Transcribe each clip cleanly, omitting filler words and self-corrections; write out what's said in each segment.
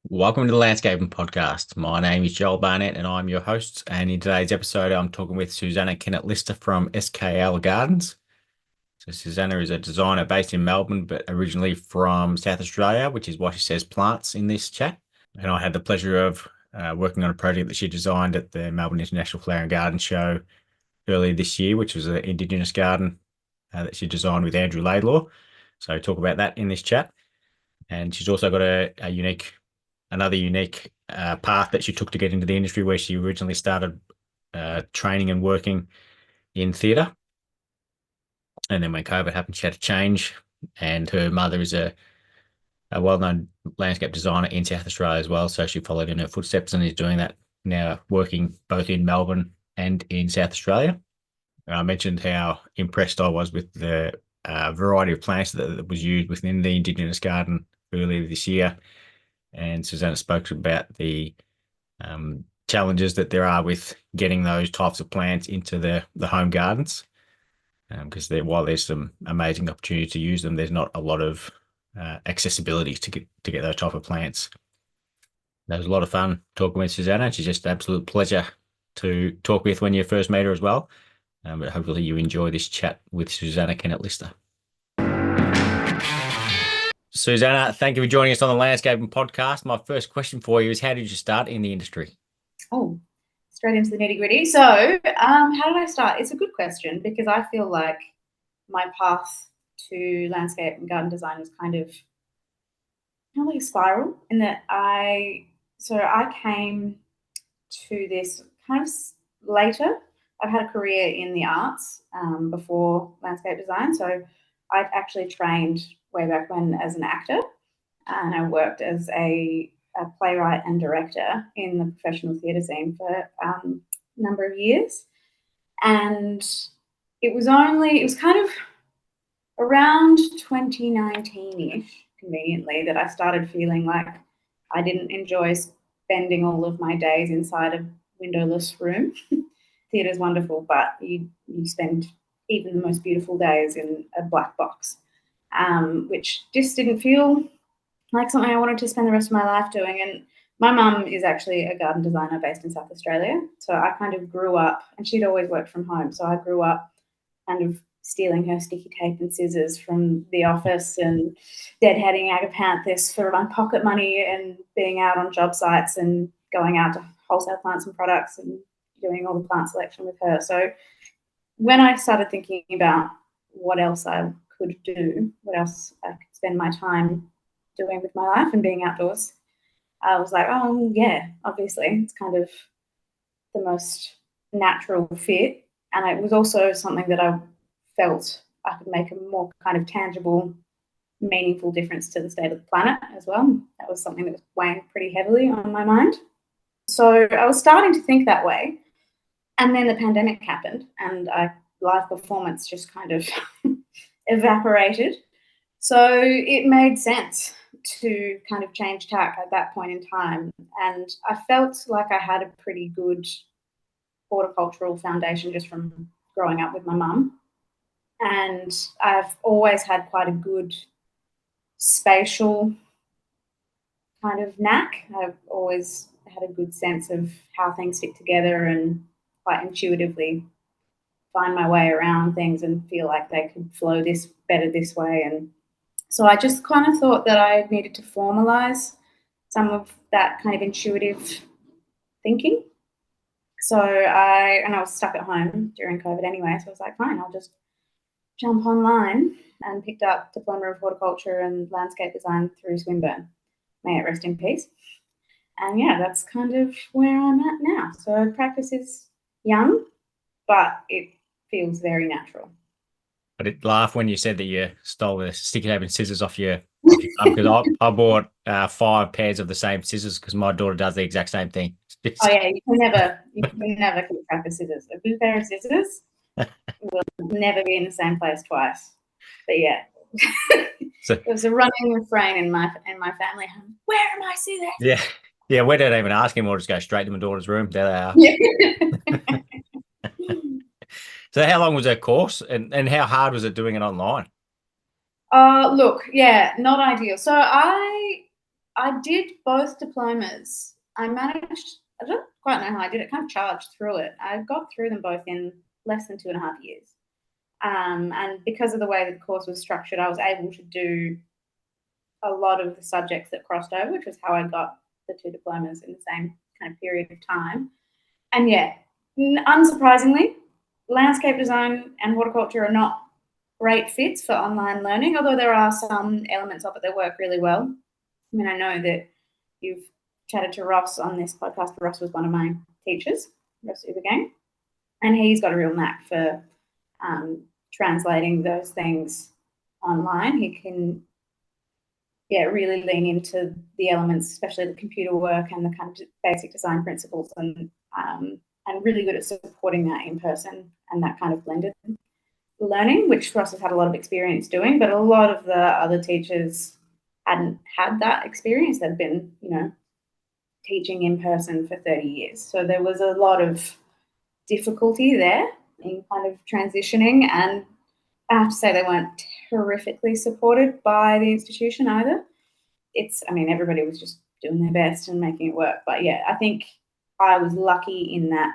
Welcome to the Landscaping Podcast. My name is Joel Barnett and I'm your host. And in today's episode, I'm talking with Suzannah Kennett Lister from SKL Gardens. So, Suzannah is a designer based in Melbourne, but originally from South Australia, which is why she says plants in this chat. And I had the pleasure of working on a project that she designed at the Melbourne International Flower and Garden Show earlier this year, which was an indigenous garden that she designed with Andrew Laidlaw. So, talk about that in this chat. And she's also got another unique path that she took to get into the industry, where she originally started training and working in theatre. And then when COVID happened, she had to change. And her mother is a well-known landscape designer in South Australia as well. So she followed in her footsteps and is doing that now, working both in Melbourne and in South Australia. I mentioned how impressed I was with the variety of plants that was used within the Indigenous garden earlier this year. And Suzannah spoke about the challenges that there are with getting those types of plants into the home gardens, because while there's some amazing opportunity to use them, there's not a lot of accessibility to get those type of plants. That was a lot of fun talking with Suzannah. She's just an absolute pleasure to talk with when you first meet her as well. But hopefully you enjoy this chat with Suzannah Kennett Lister. Suzannah, thank you for joining us on the Landscaping Podcast. My first question for you is, how did you start in the industry? Oh, straight into the nitty gritty. So how did I start? It's a good question, because I feel like my path to landscape and garden design was kind of like a spiral, in that I came to this kind of later. I've had a career in the arts before landscape design. So I'd actually trained way back when as an actor, and I worked as a playwright and director in the professional theatre scene for a number of years. And it was kind of around 2019-ish, conveniently, that I started feeling like I didn't enjoy spending all of my days inside a windowless room. Theatre's wonderful, but you spend even the most beautiful days in a black box, which just didn't feel like something I wanted to spend the rest of my life doing. And my mum is actually a garden designer based in South Australia. So I kind of grew up, and she'd always worked from home. So I grew up kind of stealing her sticky tape and scissors from the office and deadheading agapanthus for my pocket money, and being out on job sites and going out to wholesale plants and products and doing all the plant selection with her. So when I started thinking about what else I could do, what else I could spend my time doing with my life and being outdoors, I was like, oh yeah, obviously it's kind of the most natural fit. And it was also something that I felt I could make a more kind of tangible, meaningful difference to the state of the planet as well. That was something that was weighing pretty heavily on my mind. So I was starting to think that way. And then the pandemic happened, and live performance just kind of evaporated. So it made sense to kind of change tack at that point in time. And I felt like I had a pretty good horticultural foundation just from growing up with my mum. And I've always had quite a good spatial kind of knack. I've always had a good sense of how things fit together, and quite intuitively find my way around things and feel like they could flow better this way. And so I just kind of thought that I needed to formalize some of that kind of intuitive thinking. So I was stuck at home during COVID anyway, so I was like, fine, I'll just jump online, and picked up Diploma of Horticulture and Landscape Design through Swinburne. May it rest in peace. And yeah, that's kind of where I'm at now. So practice is young, but it feels very natural. I did laugh when you said that you stole the sticky tape and scissors off your mum, because I bought 5 pairs of the same scissors because my daughter does the exact same thing. Oh yeah, you can never keep track of scissors. A good pair of scissors will never be in the same place twice. But yeah, it was a running refrain in my family. Where are my scissors? Yeah. We don't even ask him. We'll just go straight to my daughter's room. There they are. Yeah. So how long was that course, and how hard was it doing it online? Look, yeah, not ideal. So I I did both diplomas. I don't quite know how I did it, kind of charged through it. I got through them both in less than 2.5 years. And because of the way that the course was structured, I was able to do a lot of the subjects that crossed over, which was how I got the 2 diplomas in the same kind of period of time. And yeah, unsurprisingly, landscape design and horticulture are not great fits for online learning, although there are some elements of it that work really well. I mean, I know that you've chatted to Ross on this podcast. Ross was one of my teachers, Ross Ubergang, and he's got a real knack for translating those things online. He can really lean into the elements, especially the computer work and the kind of basic design principles, and really good at supporting that in person and that kind of blended learning, which Ross has had a lot of experience doing, but a lot of the other teachers hadn't had that experience. They'd been, teaching in person for 30 years. So there was a lot of difficulty there in kind of transitioning, and I have to say they weren't horrifically supported by the institution either. Everybody was just doing their best and making it work. But yeah, I think I was lucky in that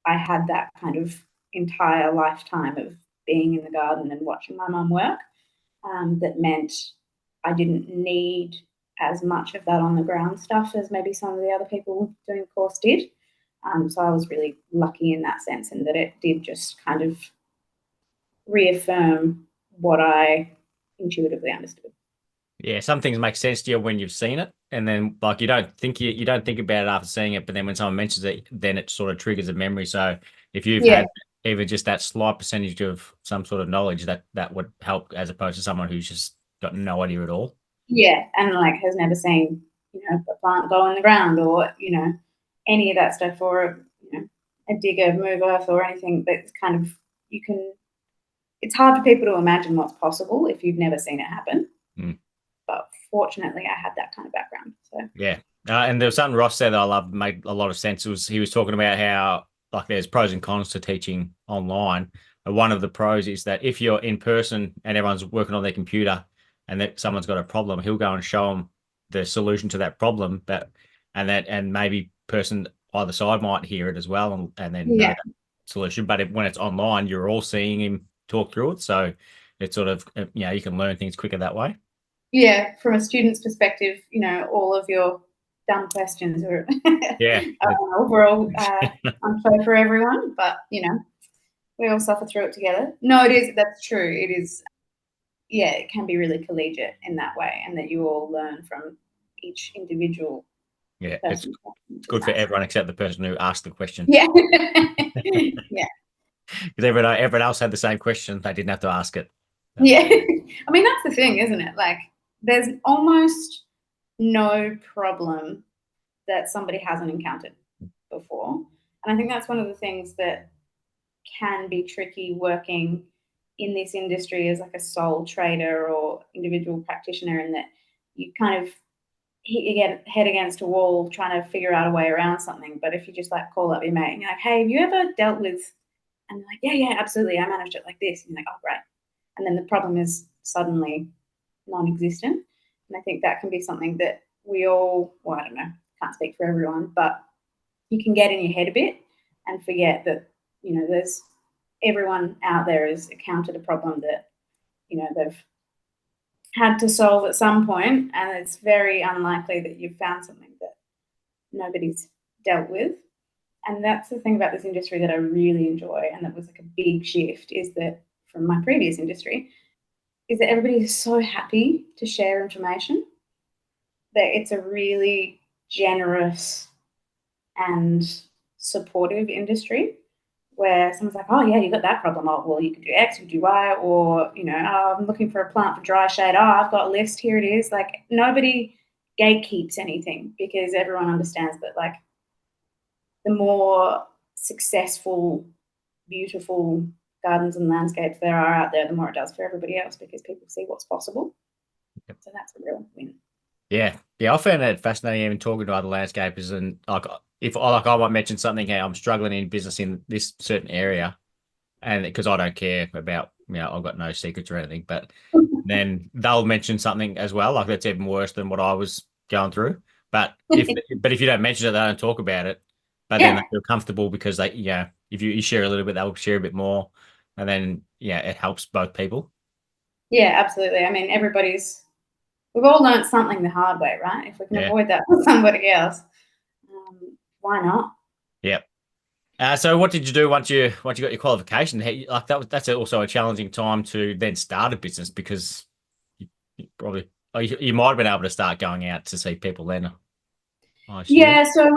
I had that kind of entire lifetime of being in the garden and watching my mum work. That meant I didn't need as much of that on the ground stuff as maybe some of the other people doing the course did. So I was really lucky in that sense, and that it did just kind of reaffirm what I intuitively understood. Yeah, some things make sense to you when you've seen it, and then like you don't think about it after seeing it, but then when someone mentions it, then it sort of triggers a memory. So if you've had even just that slight percentage of some sort of knowledge, that would help, as opposed to someone who's just got no idea at all. Yeah, and has never seen a plant go in the ground, or any of that stuff, or a digger move earth or anything. That's kind of it's hard for people to imagine what's possible if you've never seen it happen. But fortunately, I had that kind of background. So yeah, and there was something Ross said that I loved, made a lot of sense. He was talking about how there's pros and cons to teaching online. And one of the pros is that if you're in person and everyone's working on their computer and that someone's got a problem, he'll go and show them the solution to that problem. And maybe person either side might hear it as well and then know that solution. But when it's online, you're all seeing him talk through it. So it's sort of, you can learn things quicker that way. Yeah, from a student's perspective, all of your dumb questions are overall unfair for everyone, but we all suffer through it together. No, that's true. It is, it can be really collegiate in that way, and that you all learn from each individual. Yeah, it's good for everyone except the person who asked the question. Yeah. Yeah. Because everyone else had the same question. They didn't have to ask it. Yeah. That's the thing, isn't it? There's almost no problem that somebody hasn't encountered before. And I think that's one of the things that can be tricky working in this industry as a sole trader or individual practitioner, in that you kind of hit your head against a wall trying to figure out a way around something. But if you just call up your mate and you're like, hey, have you ever dealt with, and they're like, yeah, absolutely, I managed it like this. And you're like, oh, great. And then the problem is suddenly non-existent. And I think that can be something that we all, I don't know, can't speak for everyone, but you can get in your head a bit and forget that, there's everyone out there has encountered a problem that, they've had to solve at some point, and it's very unlikely that you've found something that nobody's dealt with. And that's the thing about this industry that I really enjoy, and that was a big shift, is that from my previous industry, is that everybody is so happy to share information, that it's a really generous and supportive industry, where someone's like, oh, yeah, you got that problem. Oh, well, you could do X, you could do Y, or, oh, I'm looking for a plant for dry shade. Oh, I've got a list. Here it is. Nobody gatekeeps anything, because everyone understands that, the more successful, beautiful gardens and landscapes there are out there, the more it does for everybody else, because people see what's possible. Yep. So that's a real win. Yeah. I found it fascinating even talking to other landscapers, and if I might mention something, hey, I'm struggling in business in this certain area, and because I don't care about, I've got no secrets or anything, but then they'll mention something as well, that's even worse than what I was going through. But if you don't mention it, they don't talk about it. But then they Yeah, feel comfortable because if you share a little bit, they'll share a bit more, and then it helps both people. yeah, absolutely. I mean, we've all learned something the hard way, right? If we can avoid that with somebody else, why not? Yep. So what did you do once you got your qualification? Like that's also a challenging time to then start a business because you probably you might have been able to start going out to see people then, I assume. Yeah, so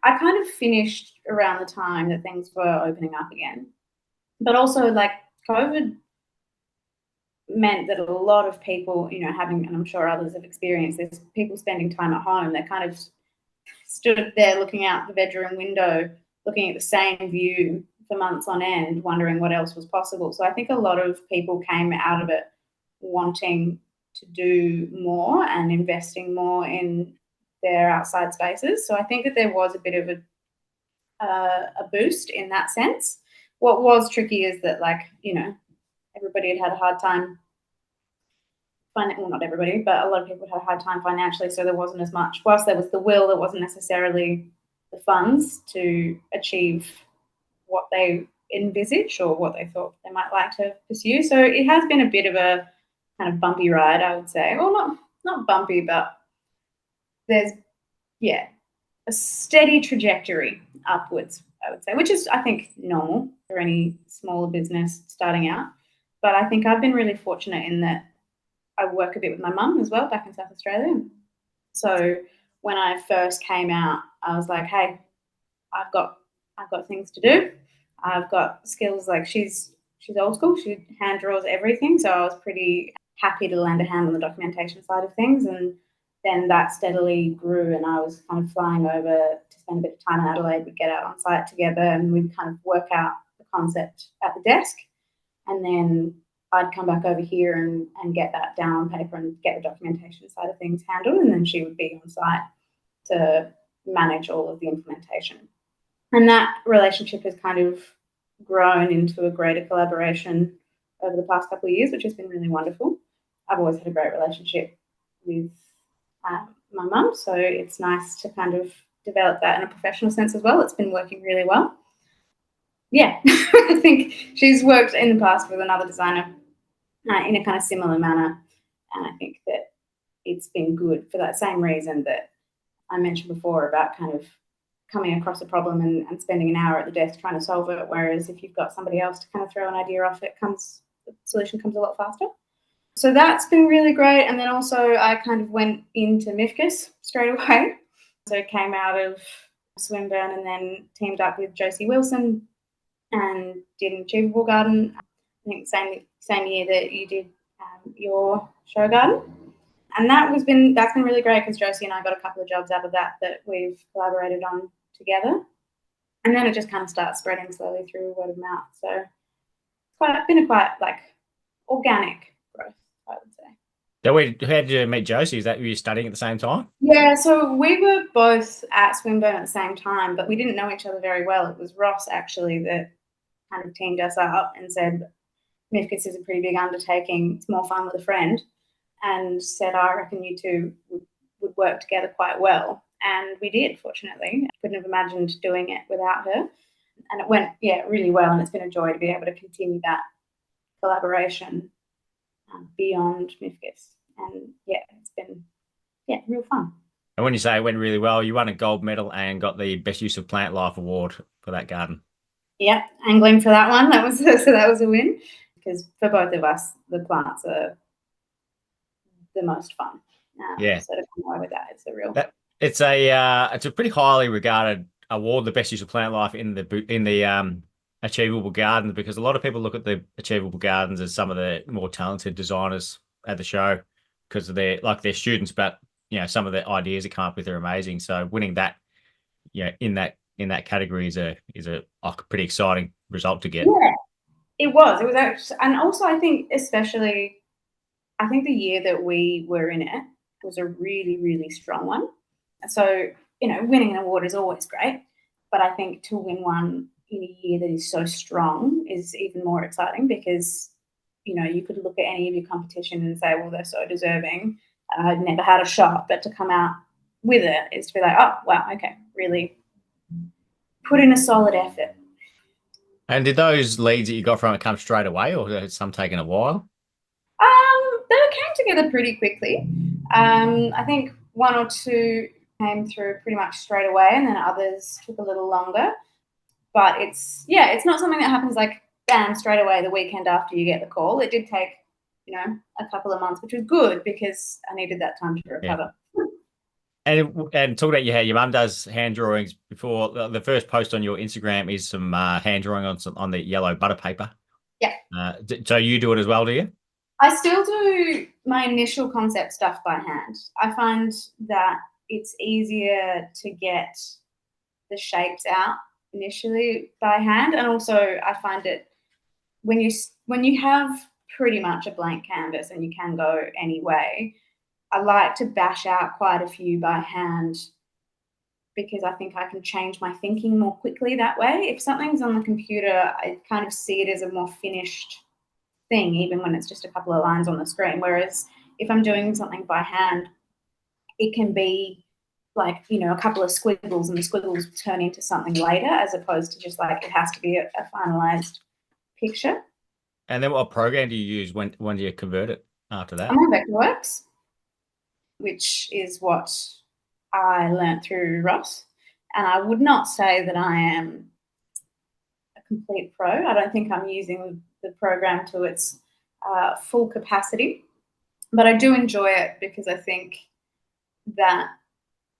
I kind of finished around the time that things were opening up again. But also, like, COVID meant that a lot of people, having, and I'm sure others have experienced this, people spending time at home, they kind of stood there looking out the bedroom window, looking at the same view for months on end, wondering what else was possible. So I think a lot of people came out of it wanting to do more and investing more in their outside spaces. So I think that there was a bit of a boost in that sense. What was tricky is that, like, everybody had a hard time well, not everybody, but a lot of people had a hard time financially, so there wasn't as much. Whilst there was the will, there wasn't necessarily the funds to achieve what they envisage or what they thought they might like to pursue. So it has been a bit of a kind of bumpy ride, I would say. Well, not bumpy, but there's a steady trajectory upwards, I would say, which is, I think, normal for any smaller business starting out. But I think I've been really fortunate in that I work a bit with my mum as well back in South Australia. So when I first came out, I was like, hey, I've got things to do. I've got skills. Like, she's old school. She hand draws everything. So I was pretty happy to lend a hand on the documentation side of things. And then that steadily grew, and I was kind of flying over to spend a bit of time in Adelaide. We'd get out on site together and we'd kind of work out the concept at the desk. And then I'd come back over here and get that down on paper and get the documentation side of things handled. And then she would be on site to manage all of the implementation. And that relationship has kind of grown into a greater collaboration over the past couple of years, which has been really wonderful. I've always had a great relationship with my mum, so it's nice to kind of develop that in a professional sense as well. It's been working really well. Yeah, I think she's worked in the past with another designer in a kind of similar manner, and I think that it's been good for that same reason that I mentioned before about kind of coming across a problem and spending an hour at the desk trying to solve it, whereas if you've got somebody else to kind of throw an idea off, the solution comes a lot faster. So that's been really great. And then also I kind of went into MIFGS straight away. So came out of Swinburne and then teamed up with Josie Wilson and did an Achievable Garden. I think same year that you did your show garden. And that's been really great because Josie and I got a couple of jobs out of that we've collaborated on together. And then it just kind of starts spreading slowly through word of mouth. So it's been a quite like organic growth, I would say. How did you meet Josie? Were you studying at the same time? Yeah, so we were both at Swinburne at the same time, but we didn't know each other very well. It was Ross actually that kind of teamed us up and said, MIFGS is a pretty big undertaking. It's more fun with a friend. And said, I reckon you two would work together quite well. And we did, fortunately. I couldn't have imagined doing it without her. And it went, really well. And it's been a joy to be able to continue that collaboration beyond MIFGS. And, it's been, real fun. And when you say it went really well, you won a gold medal and got the Best Use of Plant Life award for that garden. Yeah, angling for that one. That was a win because for both of us, the plants are the most fun. So to come away with that, it's a pretty highly regarded award, the Best Use of Plant Life in the Achievable Gardens, because a lot of people look at the Achievable Gardens as some of the more talented designers at the show because of their students, but some of the ideas they come up with are amazing. So winning that, in that category is a pretty exciting result to get. Yeah, it was actually, and also I think especially. I think the year that we were in it was a really, really strong one. So, winning an award is always great, but I think to win one in a year that is so strong is even more exciting because, you could look at any of your competition and say, well, they're so deserving. I'd never had a shot, but to come out with it is to be like, oh, wow, okay, really put in a solid effort. And did those leads that you got from it come straight away, or did some taking a while? They came together pretty quickly. I think one or two came through pretty much straight away, and then others took a little longer. But it's not something that happens like bam straight away the weekend after you get the call. It did take, a couple of months, which was good because I needed that time to recover. Yeah. And talk about your mum does hand drawings. Before the first post on your Instagram is some hand drawing on the yellow butter paper. Yeah. So you do it as well, do you? I still do my initial concept stuff by hand. I find that it's easier to get the shapes out initially by hand, and also I find it when you have pretty much a blank canvas and you can go any way, I like to bash out quite a few by hand because I think I can change my thinking more quickly that way. If something's on the computer, I kind of see it as a more finished thing, even when it's just a couple of lines on the screen. Whereas if I'm doing something by hand, it can be like, a couple of squiggles, and the squiggles turn into something later, as opposed to just like it has to be a finalized picture. And then what program do you use when do you convert it after that? I'm on Vectorworks, which is what I learnt through Ross. And I would not say that I am a complete pro. I don't think I'm using the program to its full capacity, but I do enjoy it because I think that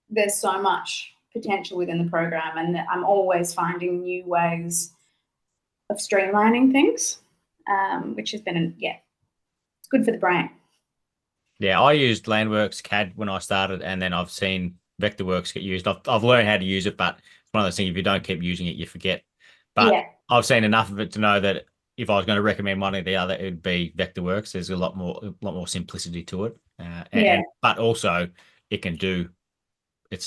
there's so much potential within the program, and that I'm always finding new ways of streamlining things, which has been, it's good for the brain. Yeah, I used Landworks CAD when I started, and then I've seen Vectorworks get used. I've learned how to use it, but it's one of those things, if you don't keep using it, you forget. But Yeah. I've seen enough of it to know that if I was going to recommend one or the other, it would be Vectorworks. There's a lot more simplicity to it. But also it can do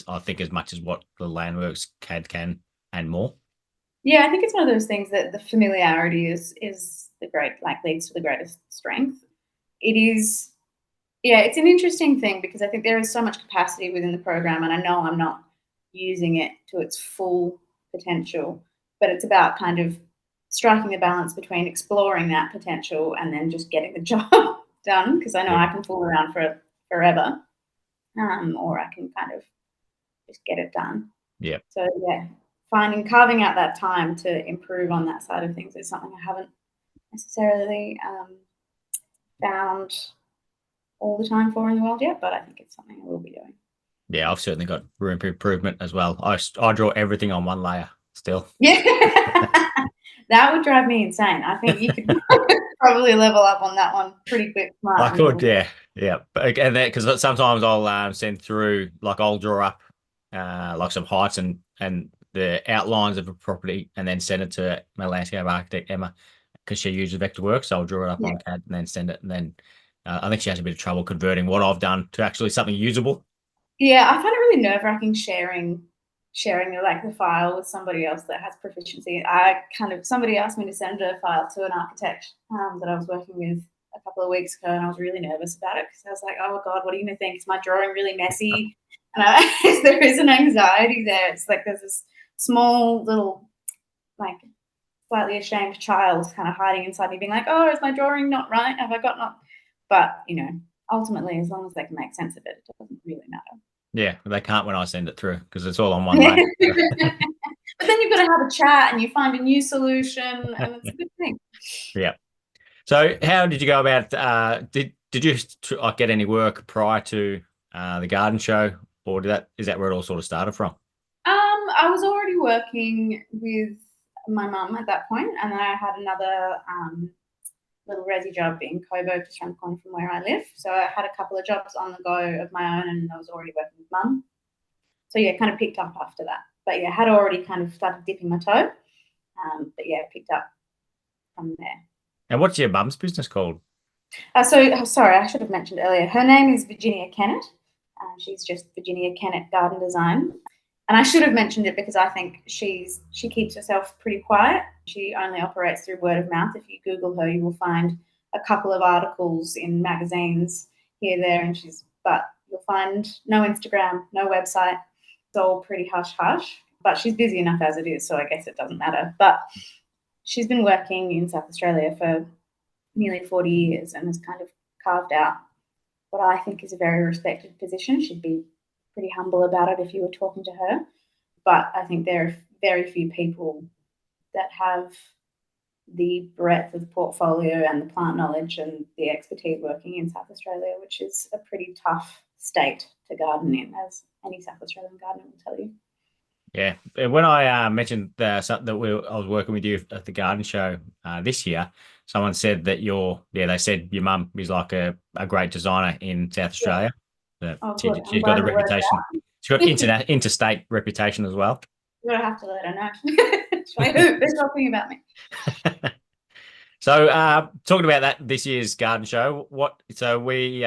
I think as much as what the Landworks CAD can and more. Yeah, I think it's one of those things that the familiarity is the great, like, leads to the greatest strength. It is, it's an interesting thing because I think there is so much capacity within the program, and I know I'm not using it to its full potential, but it's about kind of striking a balance between exploring that potential and then just getting the job done, because I know I can fool around for forever, or I can kind of just get it done. Yeah. So carving out that time to improve on that side of things is something I haven't necessarily found all the time for in the world yet, but I think it's something I will be doing. Yeah, I've certainly got room for improvement as well. I draw everything on one layer still. Yeah. That would drive me insane. I think you could probably level up on that one pretty quick. I could, yeah. But again, because sometimes I'll send through, like, I'll draw up like some heights and the outlines of a property, and then send it to my landscape architect Emma, because she uses Vectorworks. So I'll draw it up on CAD and then send it, and then I think she has a bit of trouble converting what I've done to actually something usable. Yeah, I find it really nerve-wracking sharing the file with somebody else that has proficiency. Somebody asked me to send a file to an architect that I was working with a couple of weeks ago, and I was really nervous about it because I was like, oh God, what are you going to think? Is my drawing really messy? And there is an anxiety there. It's like there's this small little, like, slightly ashamed child kind of hiding inside me being like, oh, is my drawing not right? Have I got not? But, ultimately, as long as they can make sense of it, it doesn't really matter. Yeah, they can't when I send it through because it's all on one layer. But then you've got to have a chat and you find a new solution, and it's a good thing. Yeah. So how did you go about did you get any work prior to the garden show, or is that where it all sort of started from? I was already working with my mum at that point, and then I had another little resi job in Coburg, just around the corner from where I live. So I had a couple of jobs on the go of my own, and I was already working with mum. So kind of picked up after that. But had already kind of started dipping my toe. But picked up from there. And what's your mum's business called? Sorry, I should have mentioned earlier. Her name is Virginia Kennett. She's just Virginia Kennett Garden Design. And I should have mentioned it because I think she keeps herself pretty quiet. She only operates through word of mouth. If you Google her, you will find a couple of articles in magazines here, there, and she's but you'll find no Instagram, no website. It's all pretty hush-hush, but she's busy enough as it is, so I guess it doesn't matter. But she's been working in South Australia for nearly 40 years and has kind of carved out what I think is a very respected position. She'd be pretty humble about it if you were talking to her. But I think there are very few people that have the breadth of the portfolio and the plant knowledge and the expertise working in South Australia, which is a pretty tough state to garden in, as any South Australian gardener will tell you. Yeah, when I mentioned that I was working with you at the garden show this year, someone said that they said your mum is like a great designer in South Australia. Yeah. That Good. she's got a reputation. She's got interstate reputation as well. You're gonna have to let her know. She's like, who? Who's talking about me? So, talking about that this year's garden show, so we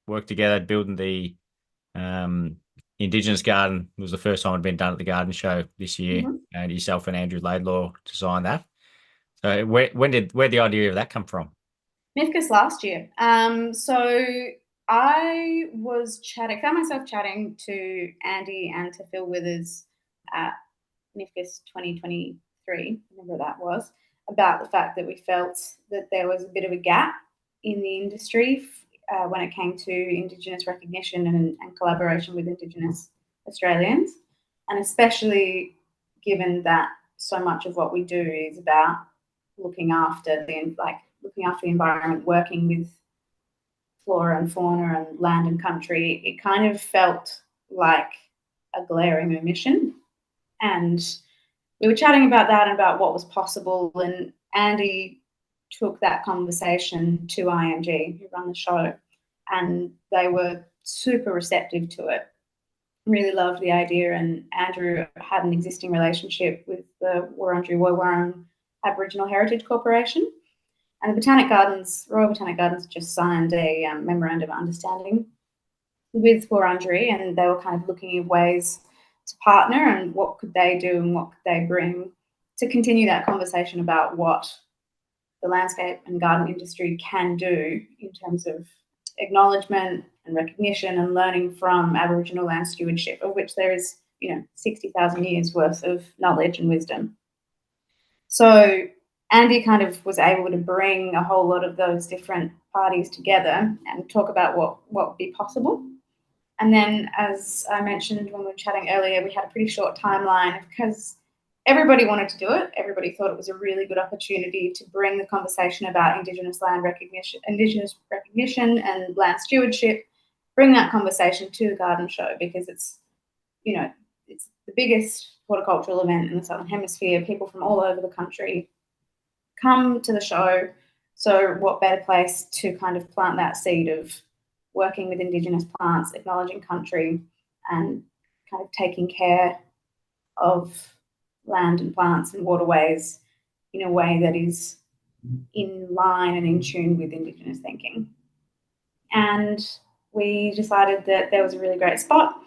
worked together building the Indigenous garden. It was the first time it'd been done at the garden show this year, and yourself and Andrew Laidlaw designed that. So where'd the idea of that come from? MIFGS last year. So I found myself chatting to Andy and to Phil Withers at MIFGS 2023, whenever that was, about the fact that we felt that there was a bit of a gap in the industry when it came to Indigenous recognition and collaboration with Indigenous Australians, and especially given that so much of what we do is about looking after the environment, working with flora and fauna and land and country. It kind of felt like a glaring omission, and we were chatting about that and about what was possible, and Andy took that conversation to IMG, who run the show, and they were super receptive to it, really loved the idea. And Andrew had an existing relationship with the Wurundjeri Aboriginal Heritage Corporation, and the Royal Botanic Gardens just signed a memorandum of understanding with Wurundjeri, and they were kind of looking at ways to partner and what could they do and what could they bring to continue that conversation about what the landscape and garden industry can do in terms of acknowledgement and recognition and learning from Aboriginal land stewardship, of which there is 60,000 years worth of knowledge and wisdom. So Andy kind of was able to bring a whole lot of those different parties together and talk about what would be possible. And then, as I mentioned when we were chatting earlier, we had a pretty short timeline because everybody wanted to do it. Everybody thought it was a really good opportunity to bring the conversation about Indigenous recognition and land stewardship, bring that conversation to the garden show, because it's the biggest horticultural event in the Southern Hemisphere. People from all over the country come to the show. So what better place to kind of plant that seed of working with Indigenous plants, acknowledging country, and kind of taking care of land and plants and waterways in a way that is in line and in tune with Indigenous thinking. And we decided that there was a really great spot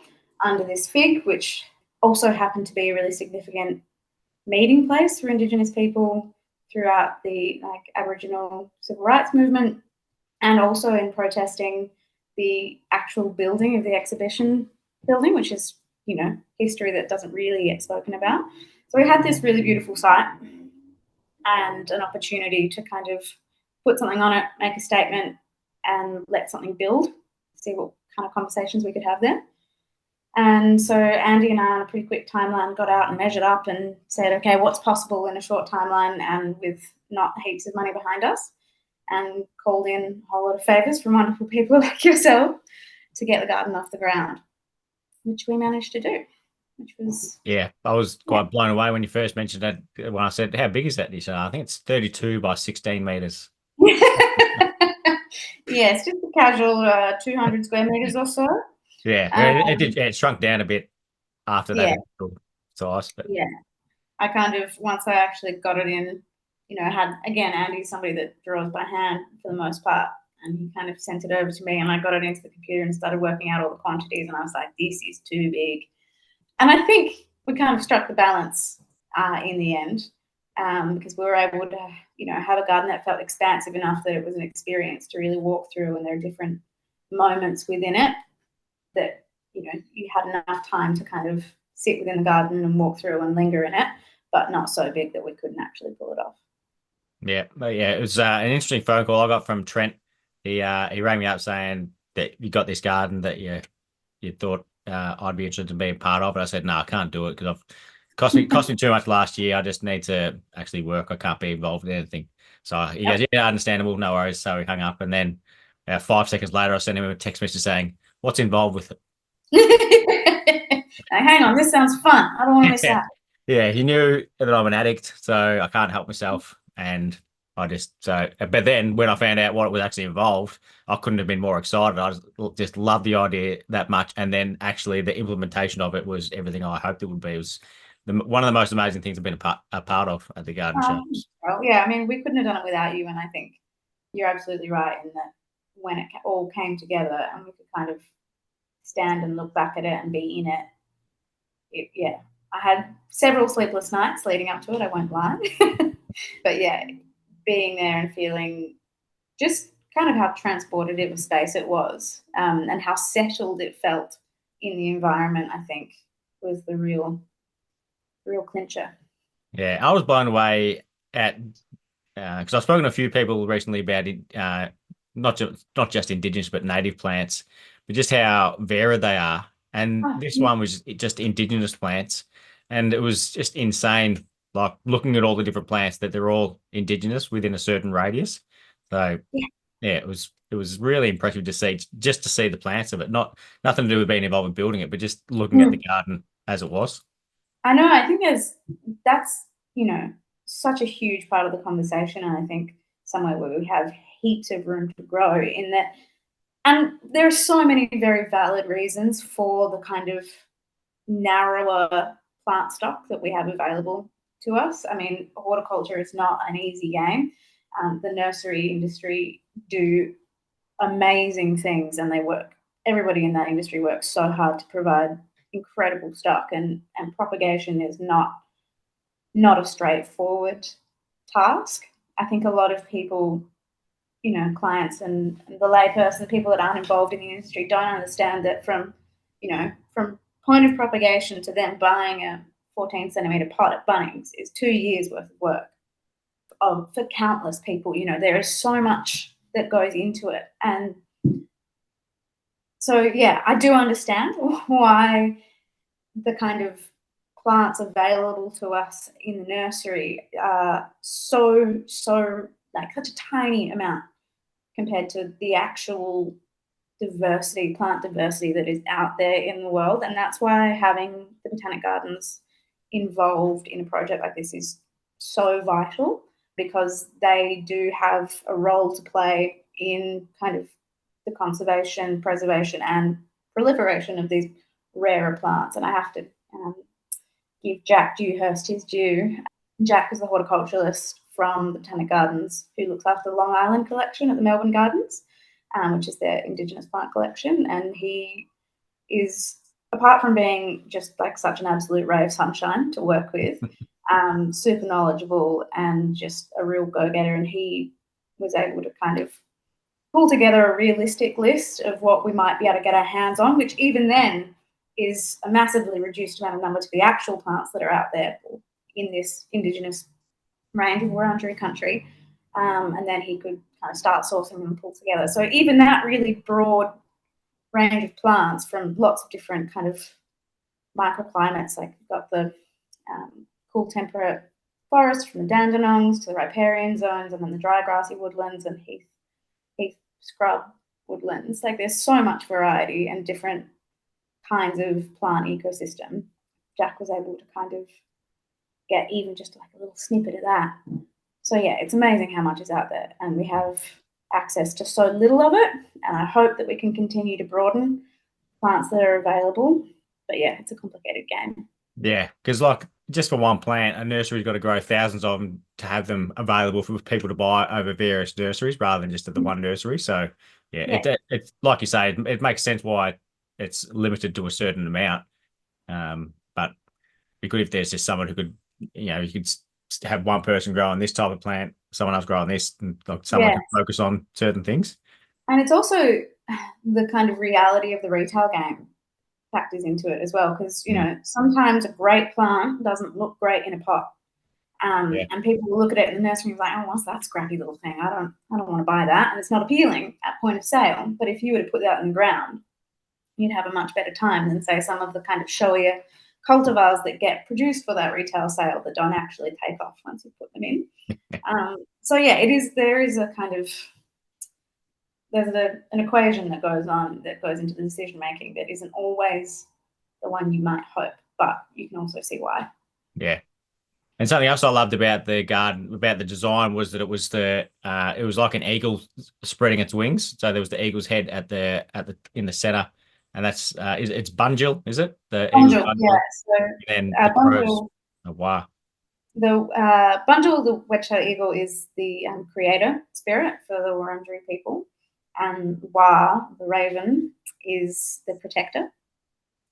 under this fig, which also happened to be a really significant meeting place for Indigenous people throughout the Aboriginal civil rights movement, and also in protesting the actual building of the exhibition building, which is history that doesn't really get spoken about. So we had this really beautiful site and an opportunity to kind of put something on it, make a statement, and let something build, see what kind of conversations we could have there. And so Andy and I, on a pretty quick timeline, got out and measured up and said, okay, what's possible in a short timeline and with not heaps of money behind us, and called in a whole lot of favours from wonderful people like yourself to get the garden off the ground, which we managed to do, which was... Yeah, I was quite blown away when you first mentioned that. When I said, how big is that? You said, I think it's 32 by 16 metres. Yeah, it's just a casual 200 square metres or so. Yeah, it shrunk down a bit after that size. But yeah, I kind of, once I actually got it in, had, again, Andy's somebody that draws by hand for the most part, and he kind of sent it over to me, and I got it into the computer and started working out all the quantities, and I was like, this is too big. And I think we kind of struck the balance in the end, because we were able to, have a garden that felt expansive enough that it was an experience to really walk through, and there are different moments within it that, you know, you had enough time to kind of sit within the garden and walk through and linger in it, but not so big that we couldn't actually pull it off. Yeah, but yeah, it was an interesting phone call I got from Trent. He rang me up saying that you got this garden that you thought I'd be interested in being part of, but I said no, I can't do it because I've cost me too much last year. I just need to actually work. I can't be involved in anything. So he goes, yeah, understandable, no worries. So we hung up, and then 5 seconds later, I sent him a text message saying, "What's involved with Like, hang on, this sounds fun. I don't want to miss it?" out. Yeah, he knew that I'm an addict, so I can't help myself. And but then when I found out what was actually involved, I couldn't have been more excited. I just loved the idea that much. And then actually the implementation of it was everything I hoped it would be. It was one of the most amazing things I've been a part of at the garden shows. Well, yeah, I mean, we couldn't have done it without you. And I think you're absolutely right in that when it all came together and we could kind of stand and look back at it and be in it, yeah, I had several sleepless nights leading up to it, I won't lie. But yeah, being there and feeling just kind of how transported of a space it was, and how settled it felt in the environment, I think was the real clincher. Yeah, I was blown away at because I've spoken to a few people recently about it, not just indigenous but native plants, but just how varied they are. And this one was just indigenous plants, and it was just insane. Like looking at all the different plants that they're all indigenous within a certain radius. So Yeah. yeah, it was really impressive to see the plants of it. Nothing to do with being involved in building it, but just looking at the garden as it was. I know. I think that's, you know, such a huge part of the conversation, and I think somewhere where we have heaps of room to grow in that. And there are so many very valid reasons for the kind of narrower plant stock that we have available to us. I mean, horticulture is not an easy game. The nursery industry do amazing things, and everybody in that industry works so hard to provide incredible stock, and propagation is not a straightforward task. I think a lot of people, you know, clients and the layperson, people that aren't involved in the industry, don't understand that from point of propagation to them buying a 14 centimetre pot at Bunnings is 2 years worth of work for countless people. You know, there is so much that goes into it. And so, yeah, I do understand why the kind of plants available to us in the nursery are so like such a tiny amount compared to the actual plant diversity that is out there in the world. And that's why having the Botanic Gardens involved in a project like this is so vital, because they do have a role to play in kind of the conservation, preservation, and proliferation of these rarer plants. And I have to give Jack Dewhurst his due. Jack is the horticulturalist from the Botanic Gardens who looks after the Long Island collection at the Melbourne Gardens, which is their indigenous plant collection. And he is, apart from being just like such an absolute ray of sunshine to work with, super knowledgeable and just a real go-getter. And he was able to kind of pull together a realistic list of what we might be able to get our hands on, which even then is a massively reduced amount of number to the actual plants that are out there in this indigenous range of Wurundjeri country. And then he could kind of start sourcing them and pull together. So even that really broad range of plants from lots of different kind of microclimates, like you've got the cool temperate forest from the Dandenongs to the riparian zones, and then the dry grassy woodlands and heath scrub woodlands. Like there's so much variety and different kinds of plant ecosystem. Jack was able to kind of get even just like a little snippet of that. So yeah, it's amazing how much is out there, and we have access to so little of it. And I hope that we can continue to broaden plants that are available. But yeah, it's a complicated game. Yeah, because like just for one plant, a nursery's got to grow thousands of them to have them available for people to buy over various nurseries rather than just at the one nursery. So yeah, it's like you say, it makes sense why it's limited to a certain amount. But it'd be good if there's just someone who could, you could have one person growing this type of plant, someone else growing this, and like someone can focus on certain things. And it's also the kind of reality of the retail game factors into it as well, because, you know, sometimes a great plant doesn't look great in a pot. And people will look at it in the nursery and be like, oh, what's that scrappy little thing? I don't want to buy that. And it's not appealing at point of sale. But if you were to put that in the ground, you'd have a much better time than, say, some of the kind of showier cultivars that get produced for that retail sale that don't actually take off once you put them in. So yeah, there's an equation that goes into the decision making that isn't always the one you might hope, but you can also see why. Yeah. And something else I loved about the garden, about the design, was that it was like an eagle spreading its wings. So there was the eagle's head in the center, and that's it's Bunjil, is it? The eagle's Bunjil, yeah. So and the crows. Oh, wow. The Bunjil, the wedge-tailed eagle, is the creator spirit for the Wurundjeri people, and Wa, the raven, is the protector.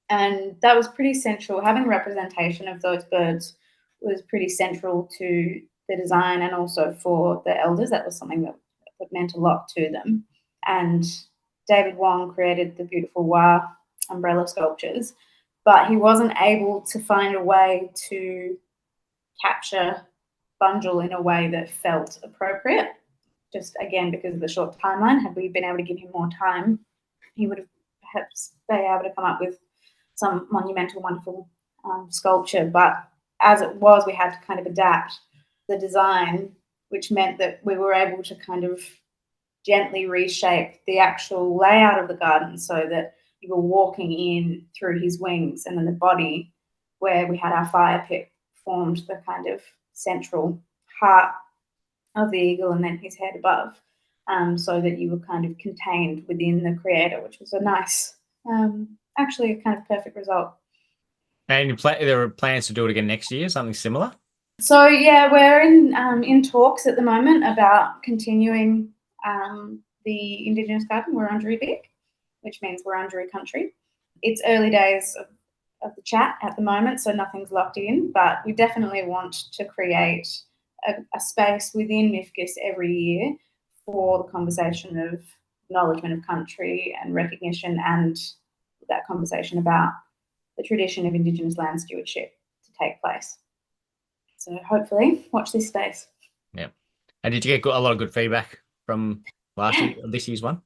And that was pretty central. Having representation of those birds was pretty central to the design, and also for the elders. That was something that meant a lot to them. And David Wong created the beautiful Wa umbrella sculptures, but he wasn't able to find a way to capture Bunjil in a way that felt appropriate, just again because of the short timeline. Had we been able to give him more time, he would have perhaps been able to come up with some monumental, wonderful sculpture. But as it was, we had to kind of adapt the design, which meant that we were able to kind of gently reshape the actual layout of the garden so that you were walking in through his wings, and then the body, where we had our fire pit, formed the kind of central heart of the eagle, and then his head above, so that you were kind of contained within the creator, which was a nice, actually a kind of perfect result. And there are plans to do it again next year, something similar? So yeah, we're in talks at the moment about continuing the indigenous garden, Wurundjeri Biik, which means Wurundjeri country. It's early days of the chat at the moment, so nothing's locked in, but we definitely want to create a space within MIFGS every year for the conversation of acknowledgement of country and recognition, and that conversation about the tradition of Indigenous land stewardship to take place. So hopefully watch this space. Yeah. And did you get a lot of good feedback from this year's one?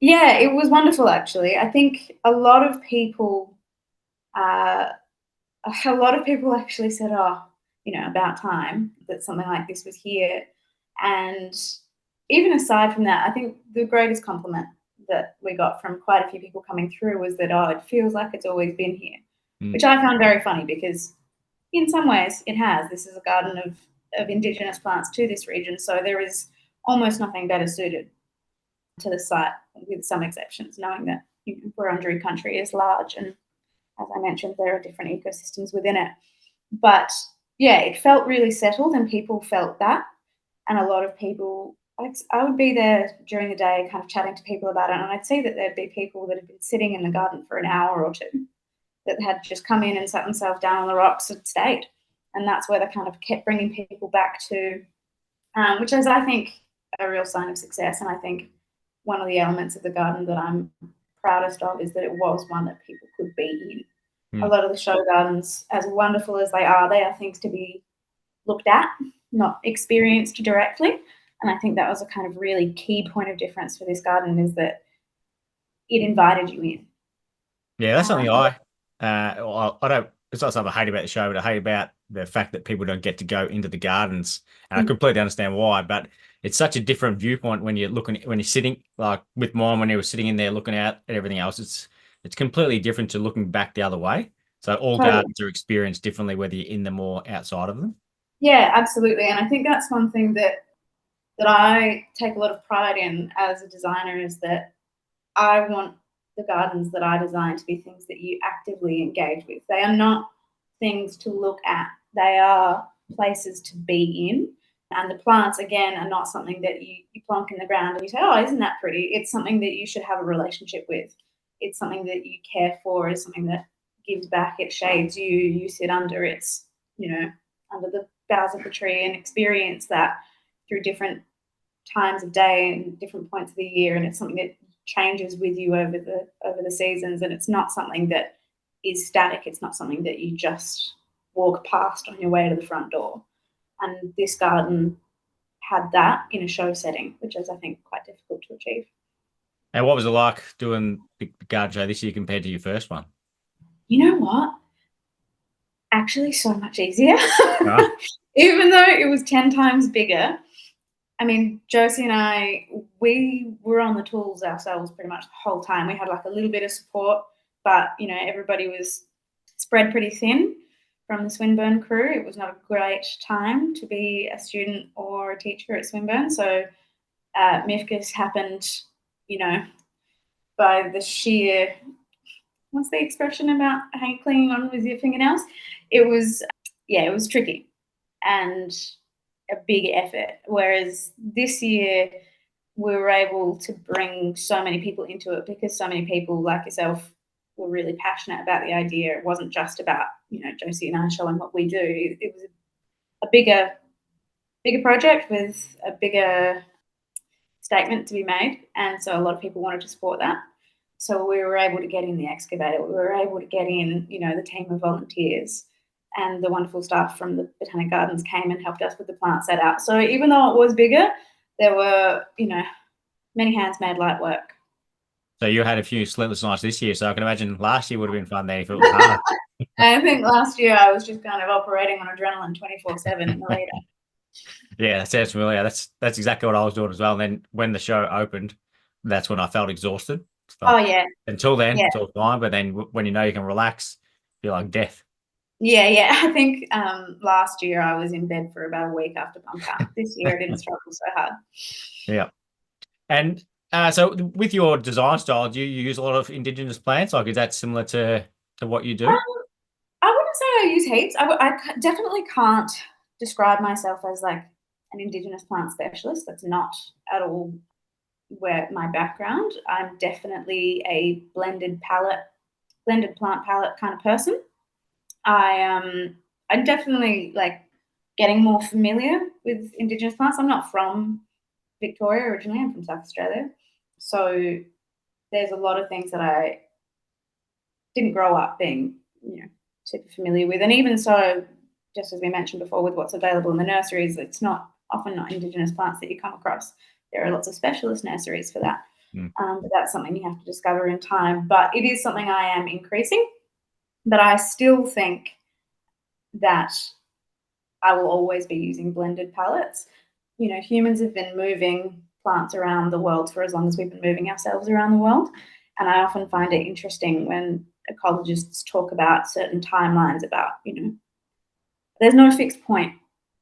Yeah, it was wonderful, actually. I think a lot of people actually said, oh, you know, about time that something like this was here. And even aside from that, I think the greatest compliment that we got from quite a few people coming through was that, oh, it feels like it's always been here, which I found very funny, because in some ways it has. This is a garden of indigenous plants to this region, so there is almost nothing better suited to the site, with some exceptions, knowing that Wurundjeri country is large, and as I mentioned, there are different ecosystems within it. But yeah, it felt really settled, and people felt that. And a lot of people, I would be there during the day kind of chatting to people about it, and I'd see that there'd be people that had been sitting in the garden for an hour or two, that had just come in and sat themselves down on the rocks and stayed. And that's where they kind of kept bringing people back to, which is, I think, a real sign of success. And I think one of the elements of the garden that I'm proudest of is that it was one that people could be in. A lot of the show gardens, as wonderful as they are things to be looked at, not experienced directly. And I think that was a kind of really key point of difference for this garden, is that it invited you in. Yeah, that's something I don't. It's not something I hate about the show, but I hate about the fact that people don't get to go into the gardens. And I completely understand why, but it's such a different viewpoint when you're sitting, like with mine, when you were sitting in there looking out at everything else. It's completely different to looking back the other way. So all gardens are experienced differently, whether you're in them or outside of them. Yeah, absolutely. And I think that's one thing that I take a lot of pride in as a designer, is that I want the gardens that I design to be things that you actively engage with. They are not things to look at. They are places to be in. And the plants, again, are not something that you plonk in the ground and you say, oh, isn't that pretty? It's something that you should have a relationship with. It's something that you care for. It's something that gives back. It shades you. You sit under its, under the boughs of the tree and experience that through different times of day and different points of the year. And it's something that changes with you over the seasons, and it's not something that is static. It's not something that you just walk past on your way to the front door. And this garden had that in a show setting, which is, I think, quite difficult to achieve. And what was it like doing the garden show this year compared to your first one? You know what? Actually, so much easier. Right. Even though it was 10 times bigger. I mean, Josie and I, we were on the tools ourselves pretty much the whole time. We had like a little bit of support, but, you know, everybody was spread pretty thin from the Swinburne crew. It was not a great time to be a student or a teacher at Swinburne. So MIFGS happened, you know, by the sheer, what's the expression about clinging on with your fingernails? It was, yeah, it was tricky and a big effort. Whereas this year we were able to bring so many people into it because so many people like yourself were really passionate about the idea. It wasn't just about, you know, Josie and I showing what we do. It was a bigger project with a bigger statement to be made. And so a lot of people wanted to support that. So we were able to get in the excavator. We were able to get in, you know, the team of volunteers, and the wonderful staff from the Botanic Gardens came and helped us with the plant set out. So even though it was bigger, there were, you know, many hands made light work. So you had a few sleepless nights this year, so I can imagine last year would have been fun then if it was hard. I think last year I was just kind of operating on adrenaline 24/7 in the lead up. Yeah, that sounds familiar. That's exactly what I was doing as well. And then when the show opened, that's when I felt exhausted. Oh yeah. Until then, yeah. it's all fine. But then when you know you can relax, feel like death. Yeah. I think last year I was in bed for about a week after bump out. This year I didn't struggle so hard. Yeah. And so with your design style, do you use a lot of indigenous plants? Like, is that similar to what you do? I wouldn't say I use heaps. I definitely can't describe myself as like an indigenous plant specialist. That's not at all where my background. I'm definitely a blended plant palette kind of person. I'm definitely like getting more familiar with indigenous plants. I'm not from Victoria originally. I'm from South Australia, so there's a lot of things that I didn't grow up being, you know, super familiar with. And even so, just as we mentioned before, with what's available in the nurseries, it's often not indigenous plants that you come across. There are lots of specialist nurseries for that. But that's something you have to discover in time. But it is something I am increasing. But I still think that I will always be using blended palettes. You know, humans have been moving plants around the world for as long as we've been moving ourselves around the world. And I often find it interesting when ecologists talk about certain timelines about, you know, there's no fixed point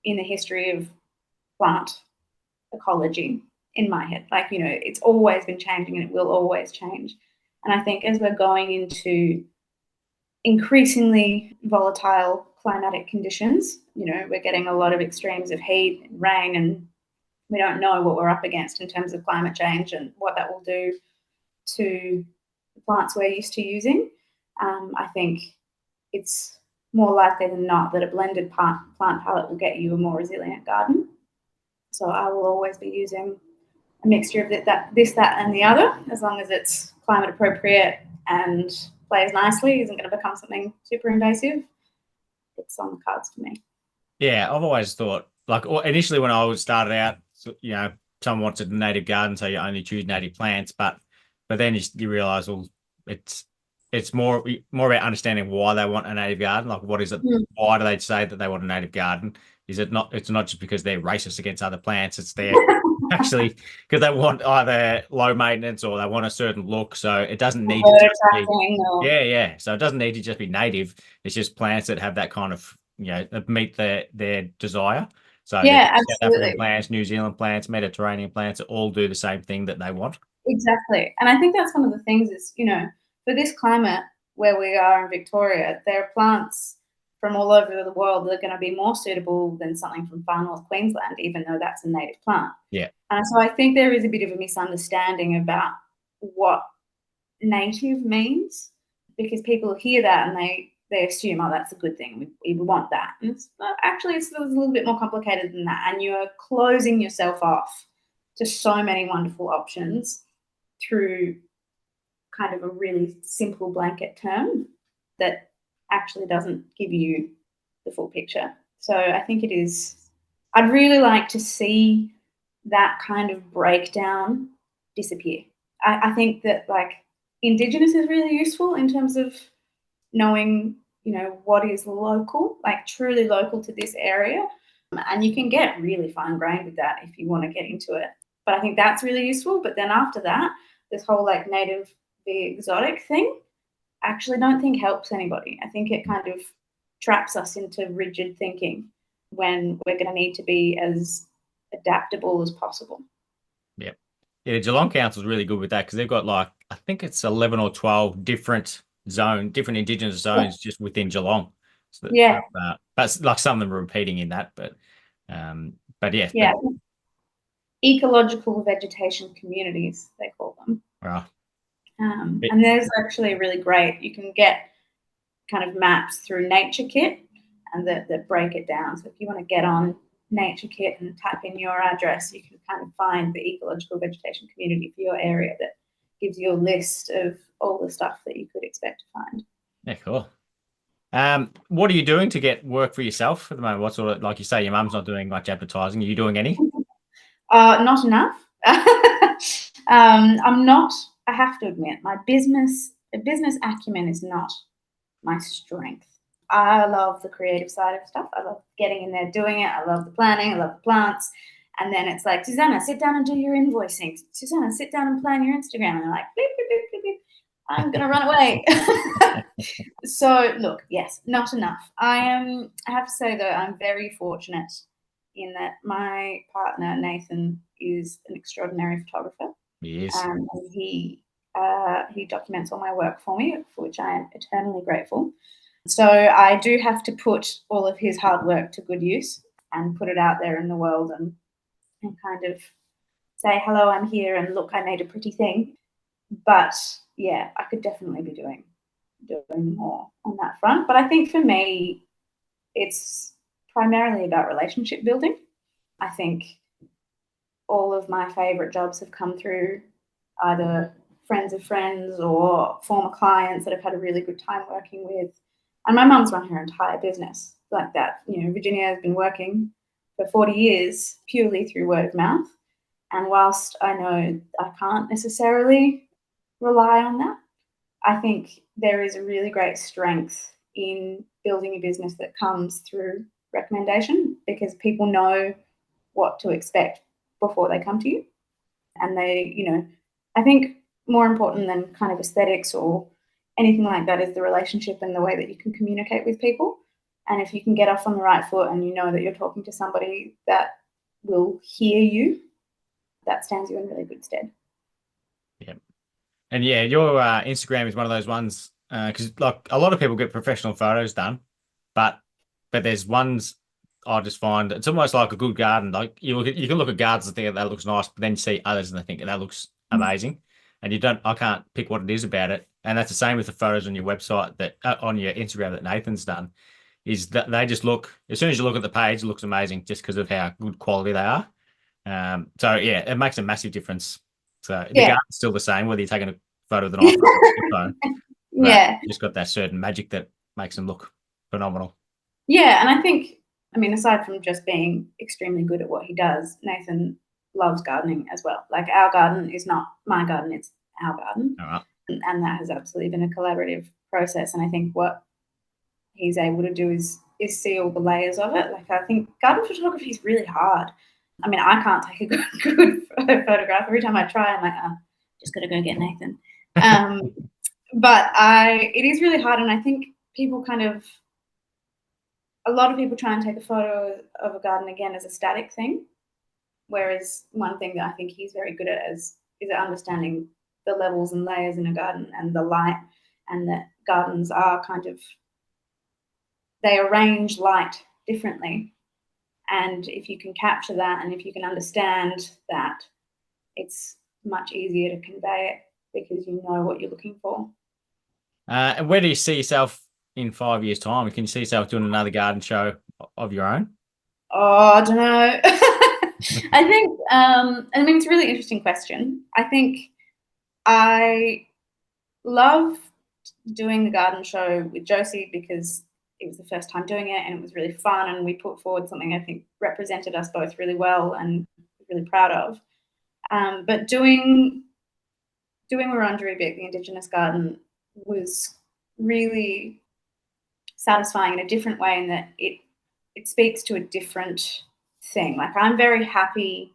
in the history of plant ecology in my head. Like, you know, it's always been changing and it will always change. And I think as we're going into increasingly volatile climatic conditions, you know, we're getting a lot of extremes of heat and rain, and we don't know what we're up against in terms of climate change and what that will do to the plants we're used to using. I think it's more likely than not that a blended plant palette will get you a more resilient garden. So I will always be using a mixture of that, and the other, as long as it's climate appropriate and plays nicely, isn't going to become something super invasive. It's on the cards for me. Yeah, I've always thought, like, initially when I started out, you know, someone wanted a native garden, so you only choose native plants, but then you realize, well, it's more about understanding why they want a native garden. Like, what is it? Why do they say that they want a native garden? Is it not? It's not just because they're racist against other plants. It's there actually because they want either low maintenance or they want a certain look. So it doesn't need to just be, yeah. So it doesn't need to just be native. It's just plants that have that kind of, you know, that meet their desire. So yeah, South African plants, New Zealand plants, Mediterranean plants all do the same thing that they want. Exactly. And I think that's one of the things is, you know, for this climate where we are in Victoria, there are plants from all over the world that are going to be more suitable than something from far north Queensland, even though that's a native plant. Yeah. So I think there is a bit of a misunderstanding about what native means, because people hear that and they assume, oh, that's a good thing. We want that. And actually, it's a little bit more complicated than that. And you're closing yourself off to so many wonderful options through kind of a really simple blanket term that actually doesn't give you the full picture. So I think it is, I'd really like to see that kind of breakdown disappear. I think that like indigenous is really useful in terms of knowing, you know, what is local, like truly local to this area. And you can get really fine grained with that if you want to get into it. But I think that's really useful. But then after that, this whole like native the exotic thing, I actually don't think helps anybody. I think it kind of traps us into rigid thinking when we're going to need to be as adaptable as possible. Yeah. Yeah, Geelong Council is really good with that because they've got like, I think it's 11 or 12 different indigenous zones just within Geelong. So Yeah. but like some of them are repeating in that, but yes. Yeah. Ecological vegetation communities, they call them. Right. And there's actually really great, you can get kind of maps through Nature Kit and that break it down. So if you want to get on Nature Kit and type in your address, you can kind of find the ecological vegetation community for your area that gives you a list of all the stuff that you could expect to find. Yeah, cool. What are you doing to get work for yourself at the moment? What sort of, like you say, your mum's not doing much advertising. Are you doing any? Not enough. I'm not, I have to admit, my business acumen is not my strength. I love the creative side of stuff. I love getting in there, doing it. I love the planning. I love the plants. And then it's like, Suzannah, sit down and do your invoicing. Suzannah, sit down and plan your Instagram. And I'm like, beep, beep, beep, beep, beep. I'm going to run away. So look, yes, not enough. I have to say though, I'm very fortunate in that my partner, Nathan, is an extraordinary photographer. Yes. And he documents all my work for me, for which I am eternally grateful. So I do have to put all of his hard work to good use and put it out there in the world and kind of say, hello, I'm here, and look, I made a pretty thing. But yeah, I could definitely be doing more on that front. But I think for me, it's primarily about relationship building. I think all of my favorite jobs have come through either friends of friends or former clients that I've had a really good time working with. And my mum's run her entire business like that. You know, Virginia has been working for 40 years purely through word of mouth. And whilst I know I can't necessarily rely on that, I think there is a really great strength in building a business that comes through recommendation, because people know what to expect before they come to you. And they, you know, I think more important than kind of aesthetics or anything like that is the relationship and the way that you can communicate with people. And if you can get off on the right foot and you know that you're talking to somebody that will hear you, that stands you in really good stead. Yeah. And yeah, your Instagram is one of those ones because like a lot of people get professional photos done, but there's ones I just find it's almost like a good garden. Like you can look at gardens and think that looks nice, but then you see others and they think that looks amazing, and I can't pick what it is about it. And that's the same with the photos on your website that on your Instagram that Nathan's done. Is that they just look, as soon as you look at the page, it looks amazing just because of how good quality they are. So yeah, it makes a massive difference. So the garden's still the same, whether you're taking a photo with an iPhone or phone. Yeah. Just got that certain magic that makes them look phenomenal. Yeah, and I think, I mean, aside from just being extremely good at what he does, Nathan loves gardening as well. Like our garden is not my garden, it's our garden. All right. And that has absolutely been a collaborative process. And I think what he's able to do is see all the layers of it. Like I think garden photography is really hard. I mean, I can't take a good photograph. Every time I try, I'm like, oh, just got to go get Nathan. But it is really hard. And I think people a lot of people try and take a photo of a garden again as a static thing. Whereas one thing that I think he's very good at is understanding the levels and layers in a garden and the light, and that gardens are they arrange light differently. And if you can capture that and if you can understand that, it's much easier to convey it because you know what you're looking for. And where do you see yourself in 5 years' time? Can you see yourself doing another garden show of your own? Oh, I don't know. I think, I mean, it's a really interesting question. I think I love doing the garden show with Josie because it was the first time doing it and it was really fun, and we put forward something I think represented us both really well and really proud of. But doing Wurundjeri Biik, the indigenous garden, was really satisfying in a different way in that it speaks to a different thing. Like, I'm very happy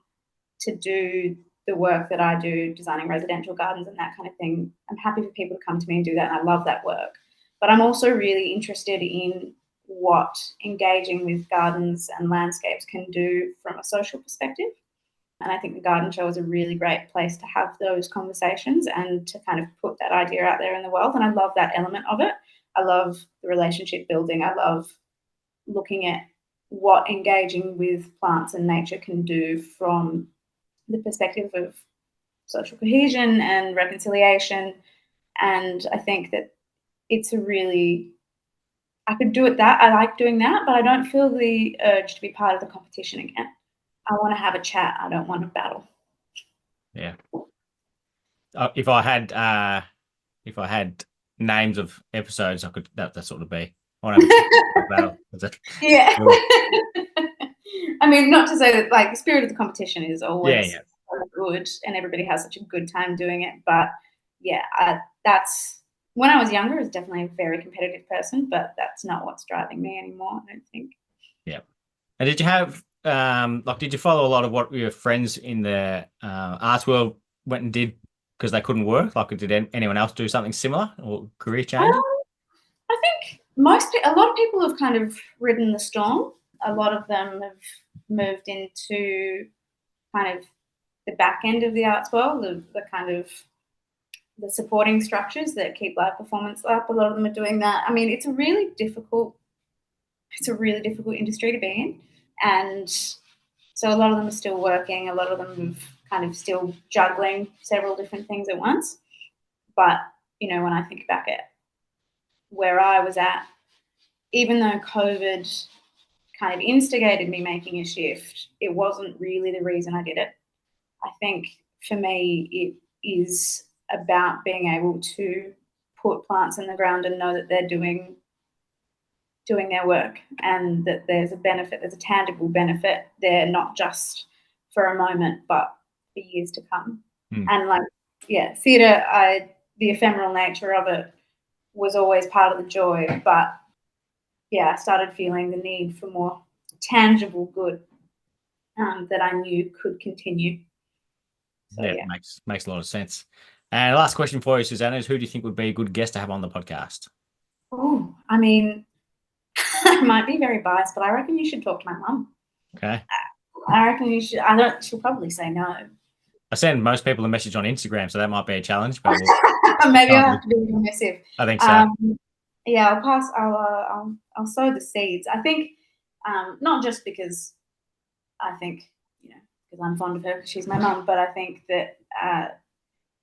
to do the work that I do, designing residential gardens and that kind of thing. I'm happy for people to come to me and do that, and I love that work. But I'm also really interested in what engaging with gardens and landscapes can do from a social perspective. And I think the garden show is a really great place to have those conversations and to kind of put that idea out there in the world. And I love that element of it. I love the relationship building. I love looking at what engaging with plants and nature can do from the perspective of social cohesion and reconciliation. And I think that it's a really, I could do it that, I like doing that, but I don't feel the urge to be part of the competition again. I want to have a chat. I don't want to battle. Yeah. If I had names of episodes, I could that sort of be. I want to have a battle. Yeah. I mean, not to say that like the spirit of the competition is always good and everybody has such a good time doing it, but yeah, that's when I was younger, I was definitely a very competitive person, but that's not what's driving me anymore, I don't think. Yeah. And did you have did you follow a lot of what your friends in the arts world went and did because they couldn't work? Like, did anyone else do something similar or career change? I think a lot of people have kind of ridden the storm. A lot of them have moved into kind of the back end of the arts world, the kind of the supporting structures that keep live performance up. A lot of them are doing that. I mean, it's a really difficult industry to be in. And so a lot of them are still working. A lot of them have kind of still juggling several different things at once. But, you know, when I think back at where I was at, even though COVID kind of instigated me making a shift, it wasn't really the reason I did it. I think for me, it is about being able to put plants in the ground and know that they're doing their work and that there's a benefit, there's a tangible benefit there, not just for a moment, but for years to come. And like, yeah, theatre, the ephemeral nature of it was always part of the joy, but yeah, I started feeling the need for more tangible good that I knew could continue. So, yeah, makes a lot of sense. And last question for you, Suzannah, is who do you think would be a good guest to have on the podcast? Oh, I mean, I might be very biased, but I reckon you should talk to my mum. Okay. I reckon you should. She'll probably say no. I send most people a message on Instagram, so that might be a challenge. But maybe I'll have to be more aggressive. I think so. Yeah, I'll pass. I'll sow the seeds. I think not just because I think, you know, because I'm fond of her because she's my mum, but I think that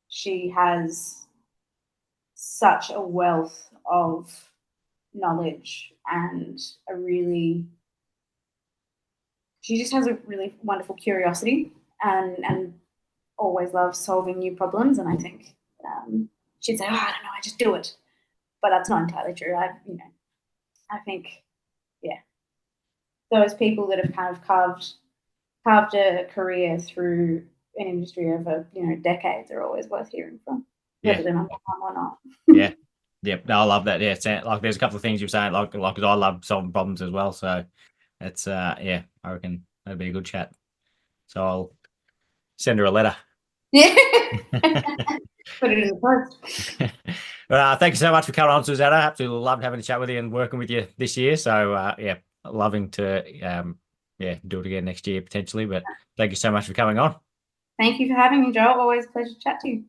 she has such a wealth of knowledge and she just has a really wonderful curiosity and always loves solving new problems. And I think she'd say, "Oh, I don't know, I just do it," but that's not entirely true. I think, yeah, those people that have kind of carved a career through an industry over, you know, decades are always worth hearing from, whether they're my mum or not. Yeah. Yep. No, I love that. Yeah. Like, there's a couple of things you're saying, like, because I love solving problems as well. So it's, yeah, I reckon that'd be a good chat. So I'll send her a letter. Yeah. Put it in the post. Thank you so much for coming on, Suzannah. Absolutely loved having a chat with you and working with you this year. So, yeah, loving to, do it again next year potentially. But thank you so much for coming on. Thank you for having me, Joel. Always a pleasure to chat to you.